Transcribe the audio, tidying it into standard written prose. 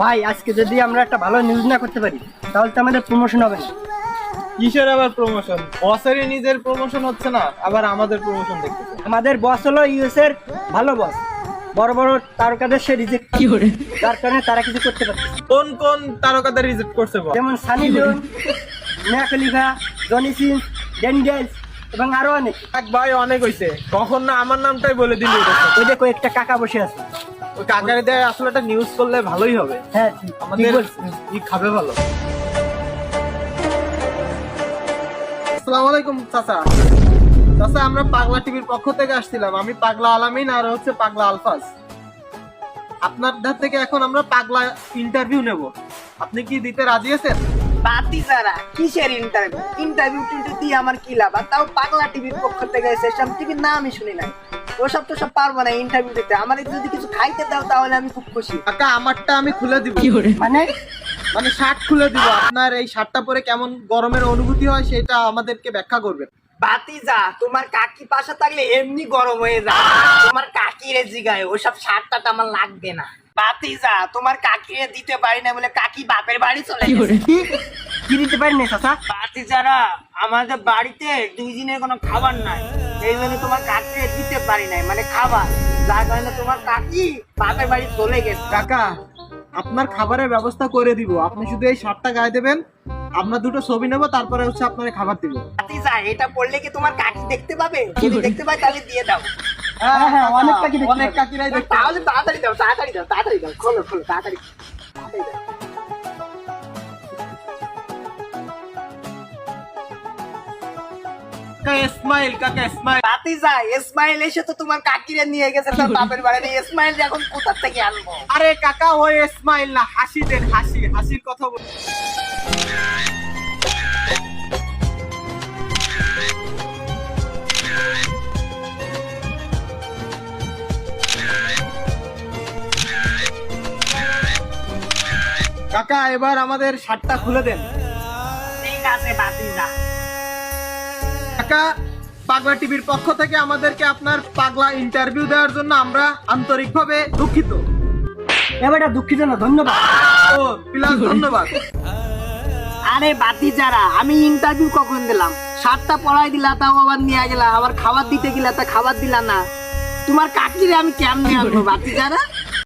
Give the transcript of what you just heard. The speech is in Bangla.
ভাই আজকে যদি আমরা একটা ভালো নিউজ না করতে পারি তাহলে তো আমাদের প্রমোশন হবে না। কিসের আবার প্রমোশন? বসেরই নিজের প্রমোশন হচ্ছে না, আবার আমাদের প্রমোশন দেখতেছে। আমাদের বস হলো ইউএস এর ভালো বস, বড় বড় তারকাদের সে রিজেক্ট করে, যার কারণে তারা কিছু করতে পারছে না। কোন কোন তারকাদের রিজেক্ট করছে বল? যেমন সানি লিওন, মিয়া খলিফা, জনি সিং, ড্যানিয়েলস এবং আরো অনেক। এক ভাই অনেক হইছে, কখন না আমার নামটাই বলে দিলি। ওই দেখো একটা কাকা বসে আছে। ওই কাকারে দিয়ে আসলে একটা নিউজ করলে ভালোই হবে, হ্যাঁ আমাদের ই খাবে ভালো। আসসালামু আলাইকুম চাচা। চাচা, আমরা পাগলা টিভির পক্ষ থেকে আসছিলাম। আমি পাগলা আলামিন আর হচ্ছে পাগলা আলফাজ। আপনার ধার থেকে এখন আমরা পাগলা ইন্টারভিউ নেব, আপনি কি দিতে রাজি আছেন? বাতি যারা কিসের ইন্টারভিউ ইন্টারভিউ দিয়ে আমার কি লাভ? আর তাও পাগলা টিভির পক্ষ থেকে সেসব টিভির নাম আমি শুনি নাই। ওসব তো সব পারবো না ইন্টারভিউ দিতে। আমার যদি কিছু খাইতে দাও তাহলে আমি খুব খুশি। কাকা, আমারটা আমি খুলে দিব। মানে মানে শার্ট খুলে দিব। আপনার এই শার্টটা পরে কেমন গরমের অনুভূতি হয় সেটা আমাদেরকে ব্যাখ্যা করবেন। বাতি যা, তোমার কাকি পাশে থাকলে এমনি গরম হয়ে যায়। তোমার কাকিরে জিগায় ওসব শার্টটা আমার লাগবে না। বাতি যা, তোমার কাকিরে দিতে পারি না বলে কাকি বাপের বাড়ি চলে গেছে। কি দিতে পারি না চাচা? বাতি যারা আমাদের বাড়িতে 2 দিনের কোনো খাবার নাই, এই জন্য তোমার কাকিরে দিতে পারি নাই, মানে খাবার, যার কারণে তোমার কাকি বাপের বাড়ি চলে গেছে। কাকা, আপনার খাবারের ব্যবস্থা করে দিব, আপনি শুধু এই শার্টটা গায়ে দেবেন। আমরা দুটো ছবি নেব, তারপরে হচ্ছে আপনার খাবার দিব। বাতি যা, এটা পড়লে কি তোমার কাকি দেখতে পাবে? যদি দেখতে পায় তাহলে দিয়ে দাও। হ্যাঁ, অনেক কাকি দেখতে অনেক পাবে। কাকিরাই দেখতে তাহলে তাড়াতাড়ি দাও, তাড়াতাড়ি দাও, তাড়াতাড়ি দাও, খোলো খোলো, তাড়াতাড়ি তাড়াতাড়ি দাও। কাকা ইসমাইল, কাকা ইসমাইল। বাতি যা, ইসমাইল এসে তো তোমার কাকিরে নিয়ে গেছে তার বাপের বাড়ি। ইসমাইল এখন কোথা থেকে আনবো? আরে কাকা, ওই ইসমাইল না, হাসি দেন, হাসি, হাসির কথা বল। কাকা, এবার আমাদের শার্টটা খুলে দেন। ঠিক আছে বাতি যা। কাকা, পাগলা টিভির পক্ষ থেকে আমাদেরকে আপনার পাগলা ইন্টারভিউ দেওয়ার জন্য আমরা আন্তরিকভাবে দুঃখিত। এবারটা দুঃখিত না, ধন্যবাদ। ও প্লাস ধন্যবাদ। আরে বাতি যারা, আমি ইন্টারভিউ কখন দিলাম? 7টা পড়াই দিলা, তাও আবার নিয়ে গেলা, আবার খাবার দিতে গেলা তা খাবার দিলা না। তোমার কাকিরে আমি কেমনে আনবো বাতি যারা?